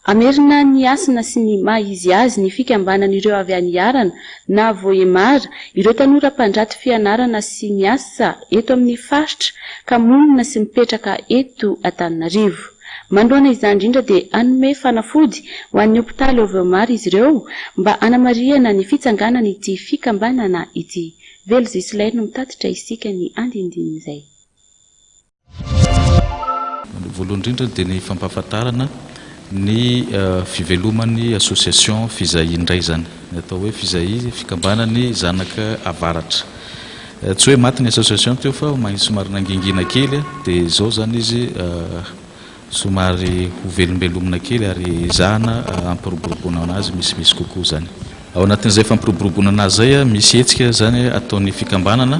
Amerina ny asina sy ny maha-izy azy ny fikambanan'ireo avy any Arana na Voemara ireo tanora mpandraty fianarana sy miasa eto amin'ny faritra ka monina sy mipetraka eto Antananarivo. Mandroana izany indrindra dia anome fanafody ho an'ny hopitaly Voemara izy ireo mba hanamariana ny fitsanganana ity fikambanana ity. Velzislay no mitatitra isika ny andindinin'izay. Voalohany indrindra dia ny fampahafantarana ny fiveloman'ny association Fizahi indray zany, atao hoe Fizahi fikambanany zanaka avaratra. Tsy hoe maty ny association teo fa somary nangingina kely dia zao zany izy somary ho velombelomina kely ary zahana ampiroboroboana anazy misimisy kokoa zany. Ao anatin'izay fampiroboroboana anazy zay misy hetsika zany ataon'ny fikambanana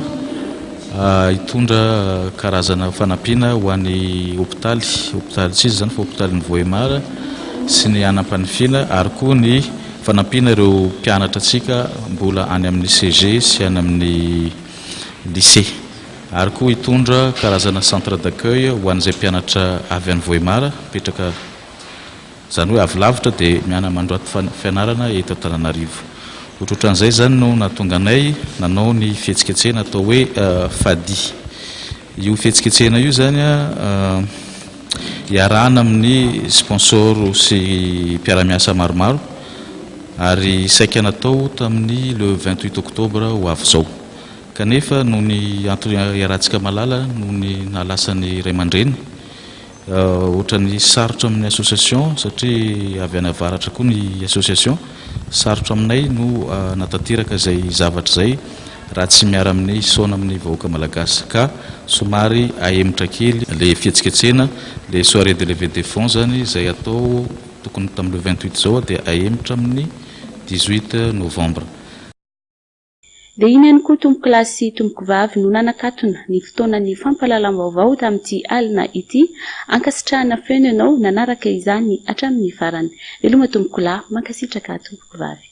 hitondra karazana fanampiana ho an'ny hopitaly tsy izy zany fa hopitaly ny Voemara sy ny anam-panifina ary koa ny fanampiana ireo mpianatra antsika mbola any amin'ny CG sy any amin'ny lycée ary koa hitondra karazana centre d'accueil ho an'izay mpianatra avy any Voemara mipetraka zany hoe avy lavitra dia miana-mandroaty fianarana eto Antananarivo. Ohatran'izay zany no nahatonga anay nanao ny fihetsiketsena atao hoe fady. Io fihetsiketsena io zany iarahana amin'ny sponsor sy mpiara-miasa maromaro ary saika natao tamin'ny le 28 octobre ho avy zao. Kanefa noho ny antony iarahantsika malala noho ny nahalasany Ray aman-dreny ohatran'ny sarotra amin'ny association satria avy any avaratra koa ny association sarotra aminay no natateraka izay zavatra zay raha tsy miara amin'ny saona amin'ny vahoaka malagasy ka somary ahemitra kely le fihetsiketsena le soirée de levée des fonds zany izay atao tokony tamin'ny 28 zao dia ahemitra amin'ny 18 novembre. Dia iny ihany koa tompo kilasy sy tompo vavy no nanakatona ny fotoanan'ny fampahalalam-baovao tamin'ity alina ity ankasitrahana feno ianao nanaraka izany hatramin'ny farany. Veloma tompo kilahy mankasitraka tompo vavy.